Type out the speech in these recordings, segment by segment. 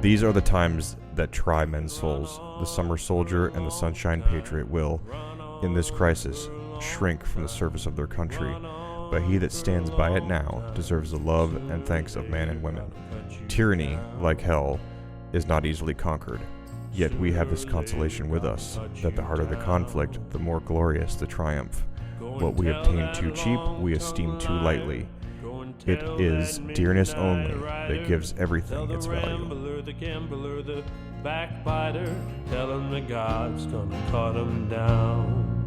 These are the times that try men's souls. The summer soldier and the sunshine patriot will, in this crisis, shrink from the service of their country, but he that stands by it now deserves the love and thanks of men and women. Tyranny, like hell, is not easily conquered. Yet we have this consolation with us, that the harder the conflict, the more glorious the triumph. What we obtain too cheap, we esteem too lightly. It is dearness only that gives everything its value. The gambler, the backbiter, tell him that God's gonna cut him down.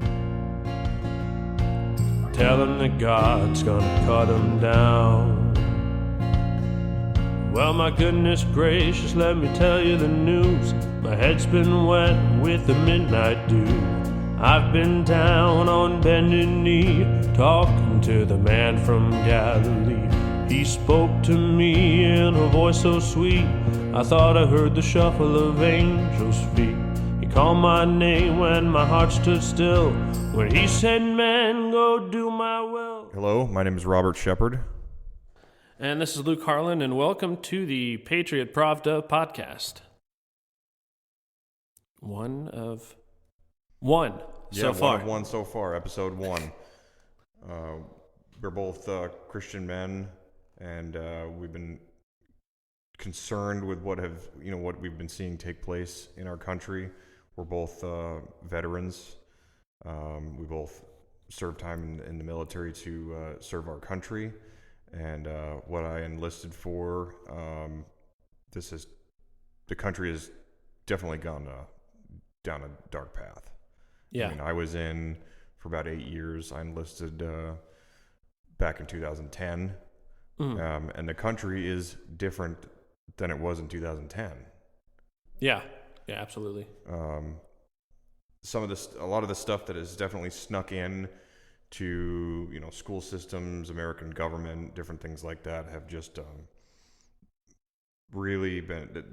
Tell him that God's gonna cut him down. Well, my goodness gracious, let me tell you the news. My head's been wet with the midnight dew. I've been down on bended knee, talking to the man from Galilee. He spoke to me in a voice so sweet, I thought I heard the shuffle of angels' feet. He called my name when my heart stood still, when he said, man, go do my will. Hello, my name is Robert Shepard. And this is Luke Harlan, and welcome to the Patriot Pravda podcast. One so far. One so far, episode 1. We're both Christian men, and we've been concerned with what we've been seeing take place in our country. We're both veterans. We both served time in the military to serve our country, and what I enlisted for. The country has definitely gone down a dark path. Yeah. I mean, I was in for about 8 years. I enlisted back in 2010. And the country is different than it was in 2010. Yeah, absolutely. A lot of the stuff that has definitely snuck in to, school systems, American government, different things like that have just really been,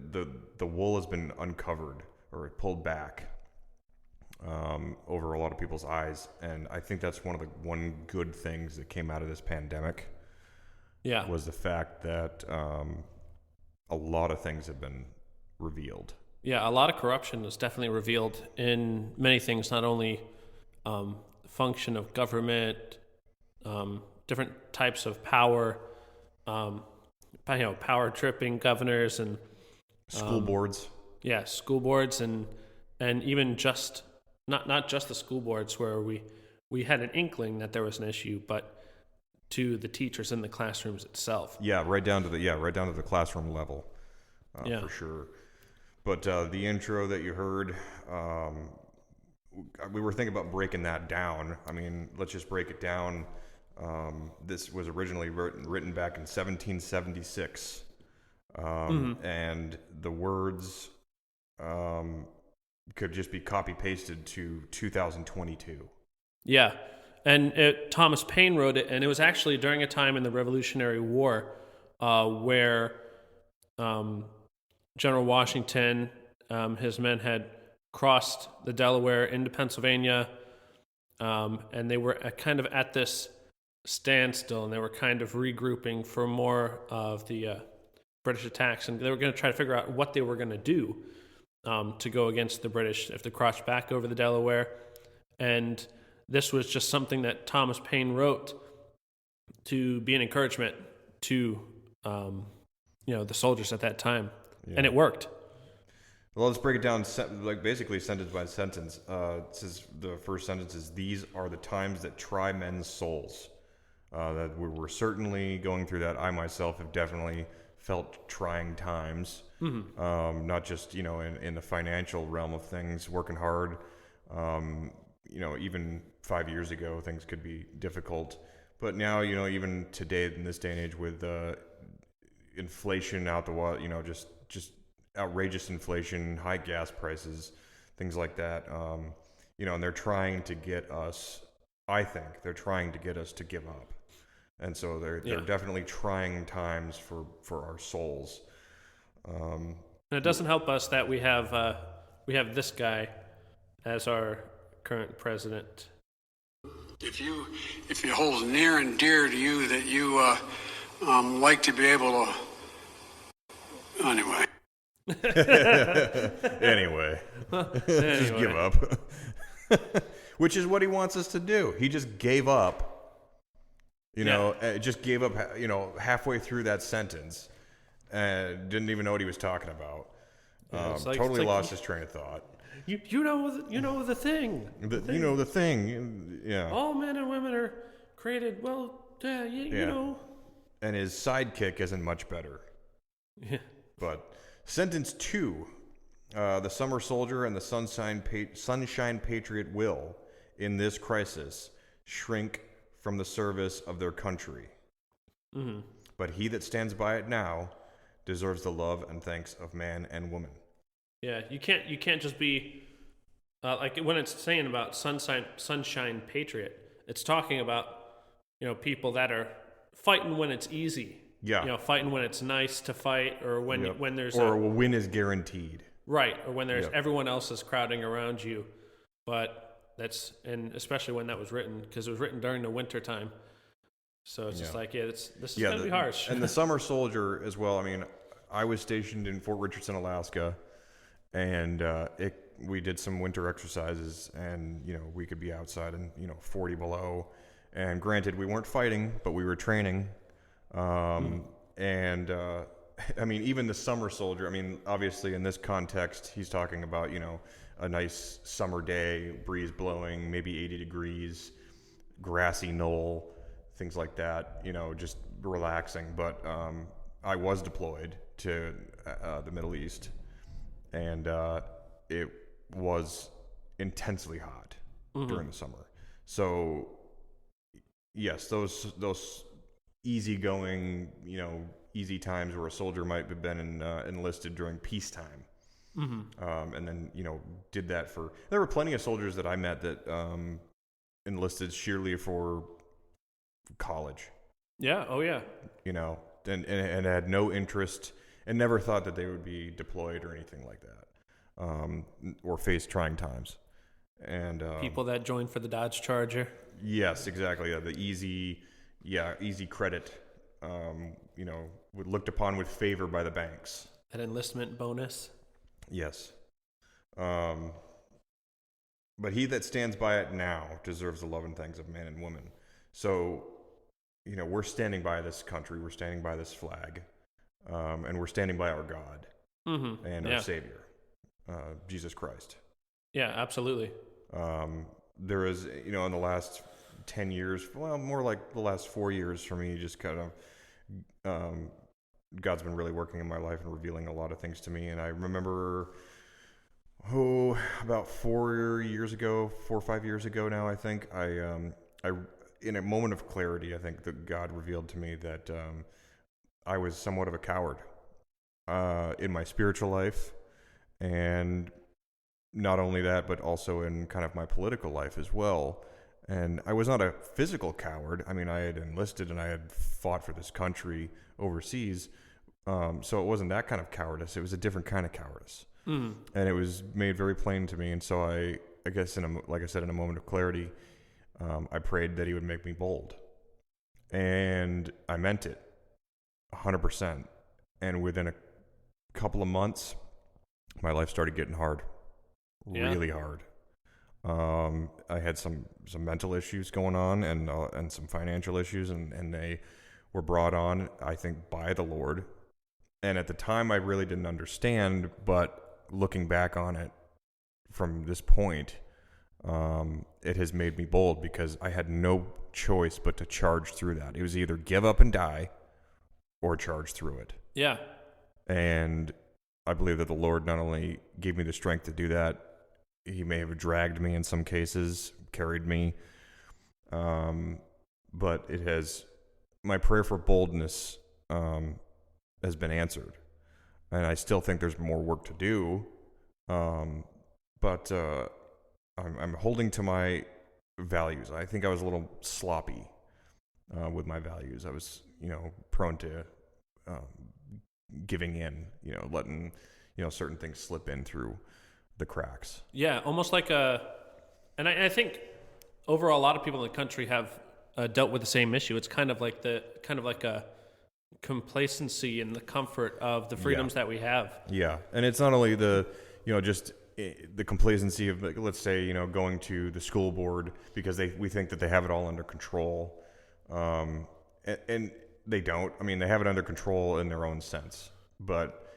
the wool has been uncovered or pulled back over a lot of people's eyes, and I think that's one good things that came out of this pandemic. Yeah, was the fact that a lot of things have been revealed. Yeah, a lot of corruption is definitely revealed in many things, not only function of government, different types of power, power tripping governors and school boards. Yeah, school boards and even just not just the school boards where we had an inkling that there was an issue, but to the teachers in the classrooms itself. Yeah, right down to the classroom level, for sure. But the intro that you heard, we were thinking about breaking that down. I mean, let's just break it down. This was originally written back in 1776, and the words could just be copy-pasted to 2022. Yeah. And Thomas Paine wrote it, and it was actually during a time in the Revolutionary War where General Washington, his men had crossed the Delaware into Pennsylvania, and they were kind of at this standstill, and they were kind of regrouping for more of the British attacks, and they were going to try to figure out what they were going to do to go against the British if they crossed back over the Delaware. And this was just something that Thomas Paine wrote to be an encouragement to, the soldiers at that time, and it worked. Well, let's break it down, basically sentence by sentence. It says the first sentence is, "These are the times that try men's souls." That we're certainly going through that. I myself have definitely felt trying times, not just in the financial realm of things, working hard. Even 5 years ago, things could be difficult. But now, even today, in this day and age, with inflation out the wall, just outrageous inflation, high gas prices, things like that, and they're trying to get us, I think, they're trying to get us to give up. And so they're definitely trying times for our souls. And it doesn't help us that we have this guy as our current president. If it holds near and dear to you that you like to be able to, anyway. Anyway, just give up. Which is what he wants us to do. He just gave up. Just gave up. Halfway through that sentence, and didn't even know what he was talking about. Totally lost his train of thought. You know the thing. The thing. Yeah. All men and women are created. Well, you know. And his sidekick isn't much better. Yeah. But sentence 2, the summer soldier and the sunshine patriot will, in this crisis, shrink from the service of their country. Mm-hmm. But he that stands by it now deserves the love and thanks of man and woman. Yeah, you can't just be like when it's saying about sunshine patriot. It's talking about people that are fighting when it's easy. Yeah. Fighting when it's nice to fight, or when there's a win is guaranteed. Right, or when there's everyone else is crowding around you. But and especially when that was written, because it was written during the winter time. So it's just this is going to be harsh. And the summer soldier as well. I mean, I was stationed in Fort Richardson, Alaska, and we did some winter exercises, and we could be outside and 40 below. And granted, we weren't fighting, but we were training. And I mean, even the summer soldier. I mean, obviously, in this context, he's talking about a nice summer day, breeze blowing, maybe 80 degrees, grassy knoll, things like that, just relaxing. But I was deployed to the Middle East, and it was intensely hot during the summer. So, yes, those easygoing, easy times where a soldier might have been enlisted during peacetime. Mm-hmm. And then, did that there were plenty of soldiers that I met that enlisted sheerly for college. Yeah. Oh, yeah. And had no interest and never thought that they would be deployed or anything like that, or face trying times. And people that joined for the Dodge Charger. Yes, exactly. Yeah, the easy credit, looked upon with favor by the banks. An enlistment bonus. Yes. But he that stands by it now deserves the love and thanks of man and woman. So, we're standing by this country, we're standing by this flag, and we're standing by our God and our Savior, Jesus Christ. Yeah, absolutely. There is, in the last 10 years, well, more like the last 4 years for me, just kind of, God's been really working in my life and revealing a lot of things to me. And I remember, about 4 or 5 years ago now, I think, I in a moment of clarity, I think that God revealed to me that I was somewhat of a coward in my spiritual life, and not only that, but also in kind of my political life as well. And I was not a physical coward. I mean, I had enlisted and I had fought for this country overseas. So it wasn't that kind of cowardice. It was a different kind of cowardice. And it was made very plain to me. And so I guess, like I said, in a moment of clarity, I prayed that he would make me bold. And I meant it 100%. And within a couple of months, my life started getting hard. Really hard. I had some mental issues going on and some financial issues, and they were brought on, I think, by the Lord. And at the time, I really didn't understand, but looking back on it from this point, it has made me bold because I had no choice but to charge through that. It was either give up and die or charge through it. Yeah. And I believe that the Lord not only gave me the strength to do that, he may have dragged me in some cases, carried me, but my prayer for boldness has been answered. And I still think there's more work to do, but I'm holding to my values. I think I was a little sloppy with my values. I was, prone to giving in, letting, certain things slip in through the cracks. Yeah, almost like and I think overall a lot of people in the country have dealt with the same issue. It's kind of like a complacency and the comfort of the freedoms that we have. Yeah, and it's not only the, just the complacency of, like, let's say, going to the school board because we think that they have it all under control, and they don't. I mean, they have it under control in their own sense, but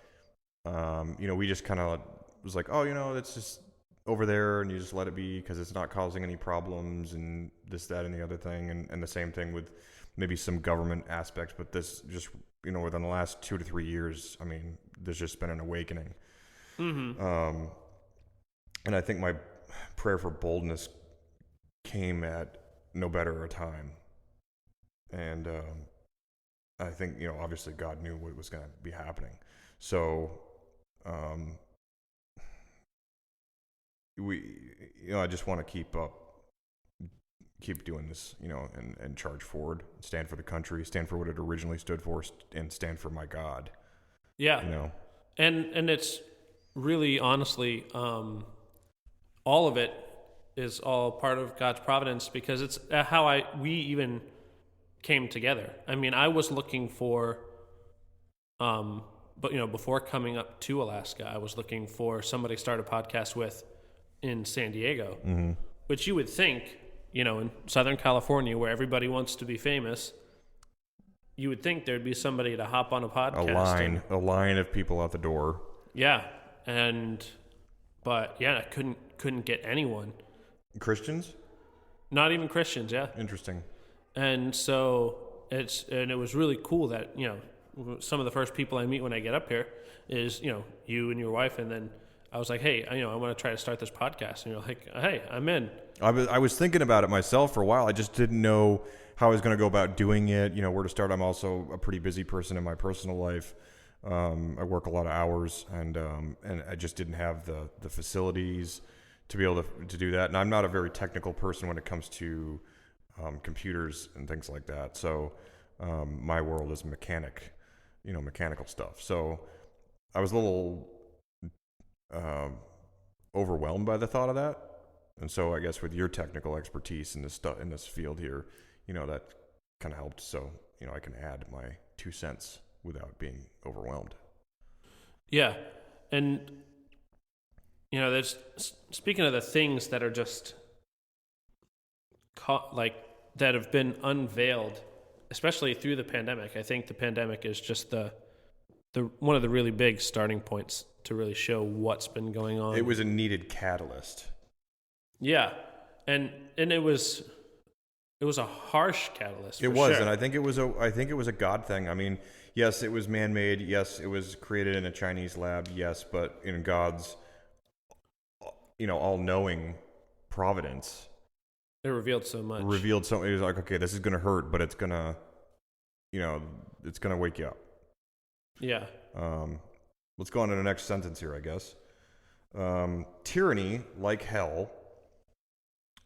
we just kind of was like, oh, that's just over there, and you just let it be because it's not causing any problems, and this, that, and the other thing, and the same thing with maybe some government aspects, but this just, within the last 2 to 3 years, I mean, there's just been an awakening. Mm-hmm. And I think my prayer for boldness came at no better a time. And I think, obviously God knew what was going to be happening. So, I just want to keep doing this, and charge forward, stand for the country, stand for what it originally stood for, and stand for my God. Yeah. And it's really, honestly, all of it is all part of God's providence, because it's how we even came together. I mean, I was looking for, but before coming up to Alaska, I was looking for somebody to start a podcast with in San Diego, mm-hmm. which you would think, in Southern California, where everybody wants to be famous, you would think there'd be somebody to hop on a podcast. A line of people out the door. Yeah, but I couldn't get anyone. Christians? Not even Christians. Yeah. Interesting. And so it was really cool that some of the first people I meet when I get up here is you and your wife, and then I was like, hey, I want to try to start this podcast, and you're like, hey, I'm in. I was thinking about it myself for a while. I just didn't know how I was going to go about doing it, where to start. I'm also a pretty busy person in my personal life. I work a lot of hours, and I just didn't have the facilities to be able to do that. And I'm not a very technical person when it comes to computers and things like that. So my world is mechanical stuff. So I was a little overwhelmed by the thought of that. And so I guess with your technical expertise in this field here, that kind of helped. So, I can add my 2 cents without being overwhelmed. Yeah. And, there's, speaking of the things that are just that have been unveiled, especially through the pandemic. I think the pandemic is just the one of the really big starting points to really show what's been going on. It was a needed catalyst. Yeah. And it was a harsh catalyst. It was, sure. And I think it was a God thing. I mean, yes, it was man-made. Yes, it was created in a Chinese lab. Yes, but in God's, all-knowing providence, it revealed so much. It was like, okay, this is going to hurt, but it's going to, it's going to wake you up. Yeah. Let's go on to the next sentence here, I guess. Tyranny, like hell,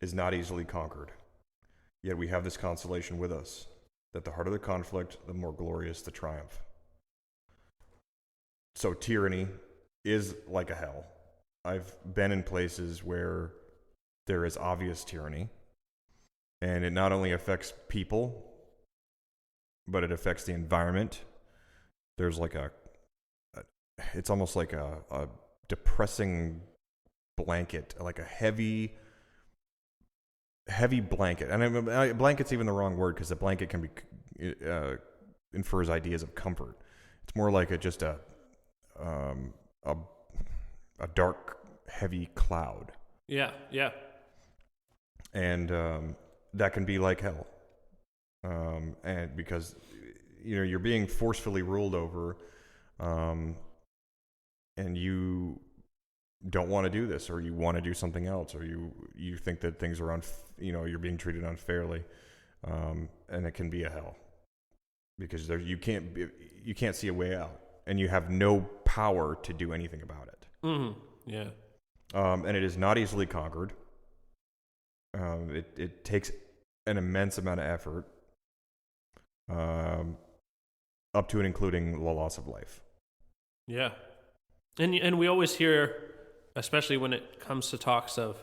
is not easily conquered. Yet we have this consolation with us, that the harder the conflict, the more glorious the triumph. So tyranny is like a hell. I've been in places where there is obvious tyranny, and it not only affects people, but it affects the environment. There's like it's almost like a depressing blanket, like a heavy blanket. And blanket's even the wrong word, because the blanket can be infers ideas of comfort. It's more like just a dark, heavy cloud. Yeah, yeah. And that can be like hell. And because you're being forcefully ruled over, and you don't want to do this, or you want to do something else, or you think that things are you're being treated unfairly, and it can be a hell, because you can't see a way out, and you have no power to do anything about it. Mm-hmm. Yeah. And it is not easily conquered. It takes an immense amount of effort, up to and including the loss of life. Yeah. And we always hear, especially when it comes to talks of